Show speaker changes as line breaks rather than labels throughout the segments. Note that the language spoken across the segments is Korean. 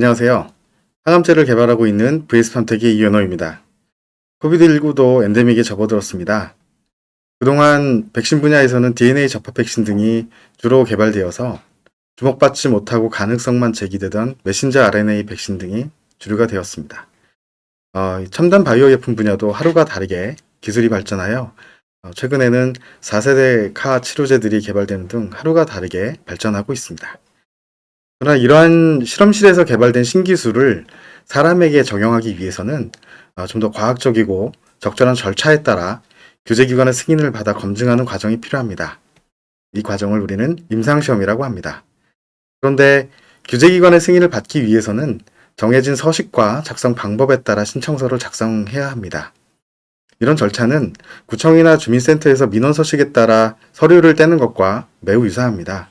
안녕하세요. 항암제를 개발하고 있는 VS팜텍의 이현호입니다. 코비드19도 엔데믹에 접어들었습니다. 그동안 백신 분야에서는 DNA 접합 백신 등이 주로 개발되어서 주목받지 못하고 가능성만 제기되던 메신저 RNA 백신 등이 주류가 되었습니다. 첨단 바이오 예품 분야도 하루가 다르게 기술이 발전하여 최근에는 4세대 카 치료제들이 개발되는 등 하루가 다르게 발전하고 있습니다. 그러나 이러한 실험실에서 개발된 신기술을 사람에게 적용하기 위해서는 좀 더 과학적이고 적절한 절차에 따라 규제기관의 승인을 받아 검증하는 과정이 필요합니다. 이 과정을 우리는 임상시험이라고 합니다. 그런데 규제기관의 승인을 받기 위해서는 정해진 서식과 작성 방법에 따라 신청서를 작성해야 합니다. 이런 절차는 구청이나 주민센터에서 민원 서식에 따라 서류를 떼는 것과 매우 유사합니다.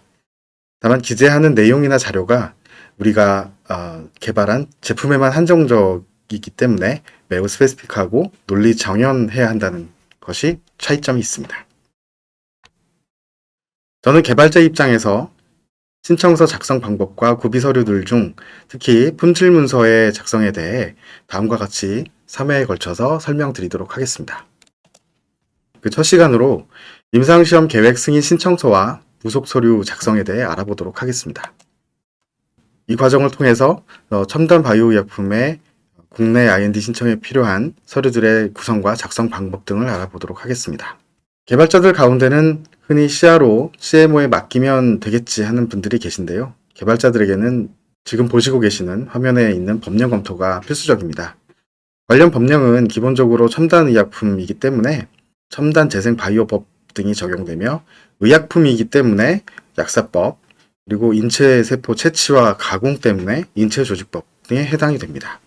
다만 기재하는 내용이나 자료가 우리가 개발한 제품에만 한정적이기 때문에 매우 스페시픽하고 논리 정연해야 한다는 것이 차이점이 있습니다. 저는 개발자 입장에서 신청서 작성 방법과 구비 서류들 중 특히 품질 문서의 작성에 대해 다음과 같이 3회에 걸쳐서 설명드리도록 하겠습니다. 그 첫 시간으로 임상시험 계획 승인 신청서와 부속 서류 작성에 대해 알아보도록 하겠습니다. 이 과정을 통해서 첨단 바이오 의약품의 국내 IND 신청에 필요한 서류들의 구성과 작성 방법 등을 알아보도록 하겠습니다. 개발자들 가운데는 흔히 CRO, CMO에 맡기면 되겠지 하는 분들이 계신데요. 개발자들에게는 지금 보시고 계시는 화면에 있는 법령 검토가 필수적입니다. 관련 법령은 기본적으로 첨단 의약품이기 때문에 첨단 재생 바이오법 등이 적용되며 의약품이기 때문에 약사법, 그리고 인체세포 채취와 가공 때문에 인체조직법 등에 해당이 됩니다.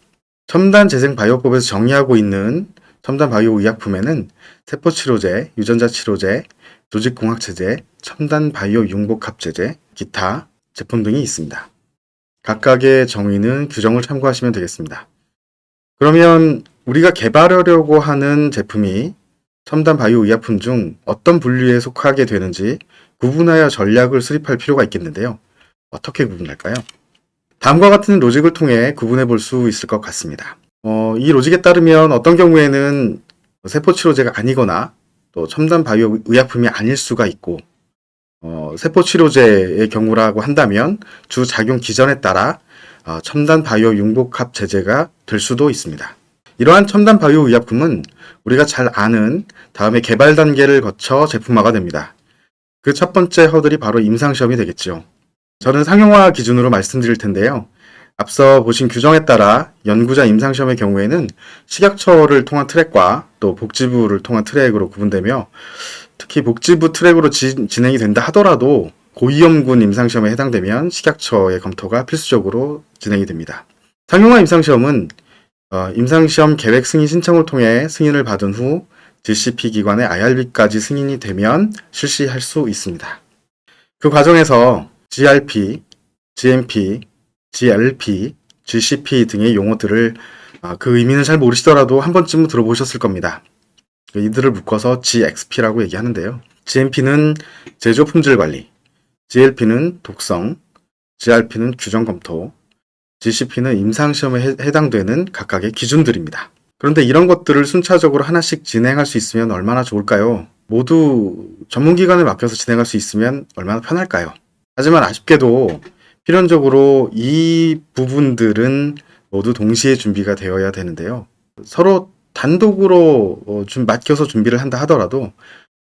첨단 재생 바이오법에서 정의하고 있는 첨단 바이오 의약품에는 세포치료제, 유전자치료제, 조직공학체제, 첨단 바이오 융복합체제, 기타 제품 등이 있습니다. 각각의 정의는 규정을 참고하시면 되겠습니다. 그러면 우리가 개발하려고 하는 제품이 첨단 바이오 의약품 중 어떤 분류에 속하게 되는지 구분하여 전략을 수립할 필요가 있겠는데요. 어떻게 구분할까요? 다음과 같은 로직을 통해 구분해 볼 수 있을 것 같습니다. 이 로직에 따르면 어떤 경우에는 세포치료제가 아니거나 또 첨단 바이오 의약품이 아닐 수가 있고 세포치료제의 경우라고 한다면 주 작용 기전에 따라 첨단 바이오 융복합 제제가 될 수도 있습니다. 이러한 첨단 바이오 의약품은 우리가 잘 아는 다음에 개발 단계를 거쳐 제품화가 됩니다. 그 첫 번째 허들이 바로 임상시험이 되겠죠. 저는 상용화 기준으로 말씀드릴 텐데요. 앞서 보신 규정에 따라 연구자 임상시험의 경우에는 식약처를 통한 트랙과 또 복지부를 통한 트랙으로 구분되며 특히 복지부 트랙으로 진행이 된다 하더라도 고위험군 임상시험에 해당되면 식약처의 검토가 필수적으로 진행이 됩니다. 상용화 임상시험은 임상시험 계획 승인 신청을 통해 승인을 받은 후 GCP 기관의 IRB까지 승인이 되면 실시할 수 있습니다. 그 과정에서 GRP, GMP, GLP, GCP 등의 용어들을 그 의미는 잘 모르시더라도 한 번쯤은 들어보셨을 겁니다. 이들을 묶어서 GXP라고 얘기하는데요. GMP는 제조 품질 관리, GLP는 독성, GRP는 규정 검토, GCP는 임상시험에 해당되는 각각의 기준들입니다. 그런데 이런 것들을 순차적으로 하나씩 진행할 수 있으면 얼마나 좋을까요? 모두 전문기관에 맡겨서 진행할 수 있으면 얼마나 편할까요? 하지만 아쉽게도 필연적으로 이 부분들은 모두 동시에 준비가 되어야 되는데요. 서로 단독으로 좀 맡겨서 준비를 한다 하더라도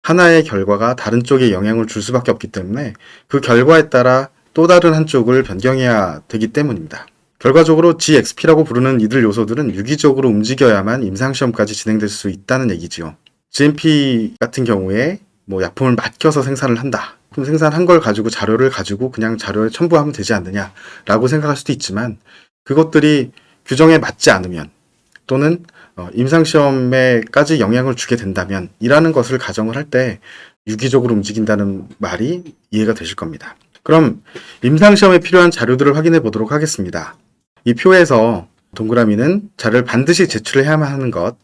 하나의 결과가 다른 쪽에 영향을 줄 수밖에 없기 때문에 그 결과에 따라 또 다른 한쪽을 변경해야 되기 때문입니다. 결과적으로 GXP라고 부르는 이들 요소들은 유기적으로 움직여야만 임상시험까지 진행될 수 있다는 얘기지요. GMP 같은 경우에 약품을 맡겨서 생산을 한다. 그럼 생산한 걸 가지고 자료를 가지고 그냥 자료에 첨부하면 되지 않느냐라고 생각할 수도 있지만 그것들이 규정에 맞지 않으면 또는 임상시험에까지 영향을 주게 된다면 이라는 것을 가정을 할 때 유기적으로 움직인다는 말이 이해가 되실 겁니다. 그럼 임상시험에 필요한 자료들을 확인해 보도록 하겠습니다. 이 표에서 동그라미는 자료를 반드시 제출해야만 하는 것,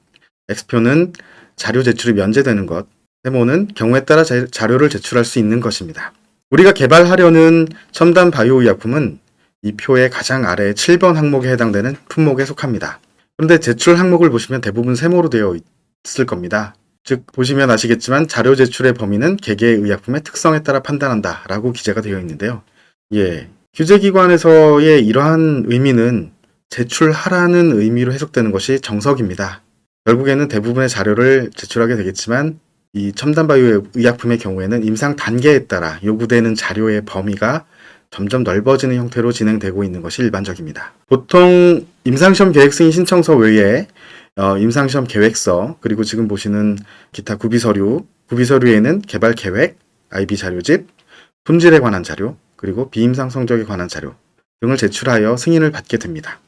X표는 자료 제출이 면제되는 것, 세모는 경우에 따라 자료를 제출할 수 있는 것입니다. 우리가 개발하려는 첨단 바이오 의약품은 이 표의 가장 아래 7번 항목에 해당되는 품목에 속합니다. 그런데 제출 항목을 보시면 대부분 세모로 되어 있을 겁니다. 즉 보시면 아시겠지만 자료 제출의 범위는 개개의약품의 특성에 따라 판단한다 라고 기재가 되어 있는데요. 규제기관에서의 이러한 의미는 제출하라는 의미로 해석되는 것이 정석입니다. 결국에는 대부분의 자료를 제출하게 되겠지만 이 첨단바이오 의약품의 경우에는 임상 단계에 따라 요구되는 자료의 범위가 점점 넓어지는 형태로 진행되고 있는 것이 일반적입니다. 보통 임상시험 계획 승인 신청서 외에 임상시험 계획서, 그리고 지금 보시는 기타 구비서류에는 개발 계획, IB 자료집, 품질에 관한 자료, 그리고 비임상 성적에 관한 자료 등을 제출하여 승인을 받게 됩니다.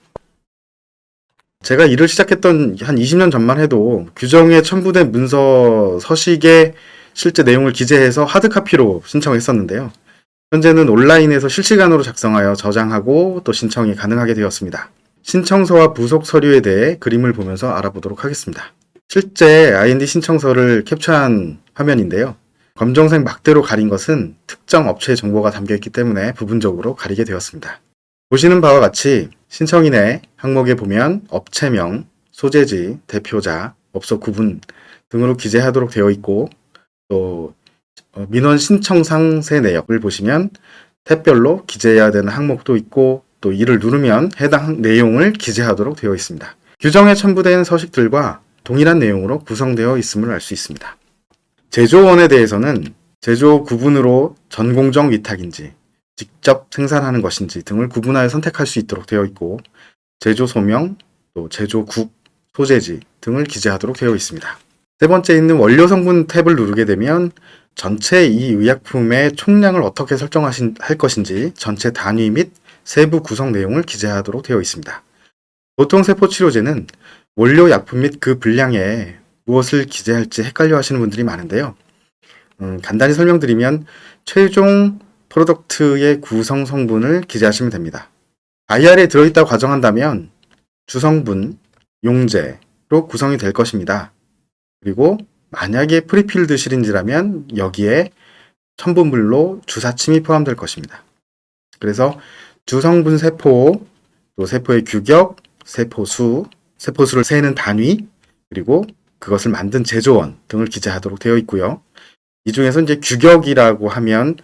제가 일을 시작했던 한 20년 전만 해도 규정에 첨부된 문서 서식에 실제 내용을 기재해서 하드카피로 신청했었는데요. 현재는 온라인에서 실시간으로 작성하여 저장하고 또 신청이 가능하게 되었습니다. 신청서와 부속 서류에 대해 그림을 보면서 알아보도록 하겠습니다. 실제 IND 신청서를 캡처한 화면인데요. 검정색 막대로 가린 것은 특정 업체의 정보가 담겨있기 때문에 부분적으로 가리게 되었습니다. 보시는 바와 같이 신청인의 항목에 보면 업체명, 소재지, 대표자, 업소 구분 등으로 기재하도록 되어 있고, 또 민원 신청 상세 내역을 보시면 탭별로 기재해야 되는 항목도 있고, 또 이를 누르면 해당 내용을 기재하도록 되어 있습니다. 규정에 첨부된 서식들과 동일한 내용으로 구성되어 있음을 알 수 있습니다. 제조원에 대해서는 제조 구분으로 전공정 위탁인지 직접 생산하는 것인지 등을 구분하여 선택할 수 있도록 되어 있고, 제조 소명, 또 제조국, 소재지 등을 기재하도록 되어 있습니다. 세 번째 있는 원료 성분 탭을 누르게 되면 전체 이 의약품의 총량을 어떻게 설정할 것인지 전체 단위 및 세부 구성 내용을 기재하도록 되어 있습니다. 보통 세포치료제는 원료 약품 및 그 분량에 무엇을 기재할지 헷갈려 하시는 분들이 많은데요. 간단히 설명드리면 최종 프로덕트의 구성 성분을 기재하시면 됩니다. IR에 들어있다고 가정한다면 주성분, 용제로 구성이 될 것입니다. 그리고 만약에 프리필드 시린지라면 여기에 첨부물로 주사침이 포함될 것입니다. 그래서 주성분 세포, 또 세포의 규격, 세포수를 세는 단위, 그리고 그것을 만든 제조원 등을 기재하도록 되어 있고요. 이 중에서 이제 규격이라고 하면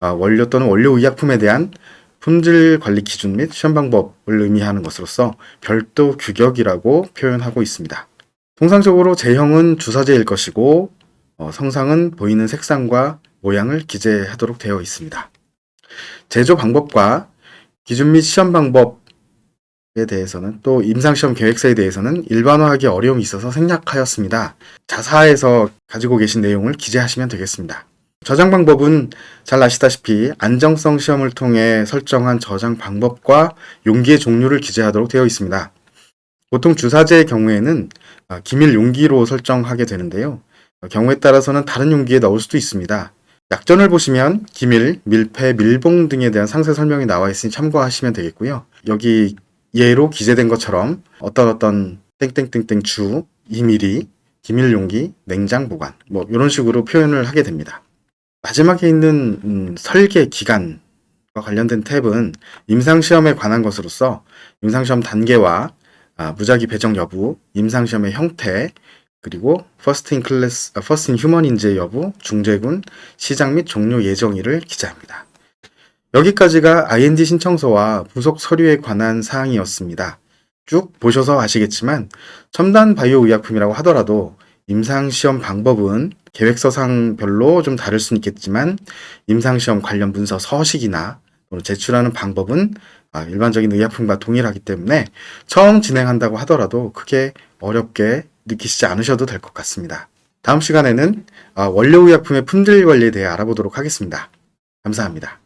원료 또는 원료 의약품에 대한 품질 관리 기준 및 시험 방법을 의미하는 것으로서 별도 규격이라고 표현하고 있습니다. 통상적으로 제형은 주사제일 것이고 성상은 보이는 색상과 모양을 기재하도록 되어 있습니다. 제조 방법과 기준 및 시험 방법에 대해서는, 또 임상시험 계획서에 대해서는 일반화하기 어려움이 있어서 생략하였습니다. 자사에서 가지고 계신 내용을 기재하시면 되겠습니다. 저장 방법은 잘 아시다시피 안정성 시험을 통해 설정한 저장 방법과 용기의 종류를 기재하도록 되어 있습니다. 보통 주사제의 경우에는 기밀 용기로 설정하게 되는데요. 경우에 따라서는 다른 용기에 넣을 수도 있습니다. 약전을 보시면 기밀, 밀폐, 밀봉 등에 대한 상세 설명이 나와 있으니 참고하시면 되겠고요. 여기 예로 기재된 것처럼 어떤 땡땡땡땡 주, 2mm, 기밀 용기, 냉장 보관 이런 식으로 표현을 하게 됩니다. 마지막에 있는 설계 기간과 관련된 탭은 임상시험에 관한 것으로서 임상시험 단계와 무작위 배정 여부, 임상시험의 형태, 그리고 퍼스트 인 휴먼 인재 여부, 중재군, 시작 및 종료 예정일을 기재합니다. 여기까지가 IND 신청서와 부속 서류에 관한 사항이었습니다. 쭉 보셔서 아시겠지만 첨단 바이오 의약품이라고 하더라도 임상시험 방법은 계획서상별로 좀 다를 수는 있겠지만 임상시험 관련 문서 서식이나 제출하는 방법은 일반적인 의약품과 동일하기 때문에 처음 진행한다고 하더라도 크게 어렵게 느끼시지 않으셔도 될 것 같습니다. 다음 시간에는 원료 의약품의 품질 관리에 대해 알아보도록 하겠습니다. 감사합니다.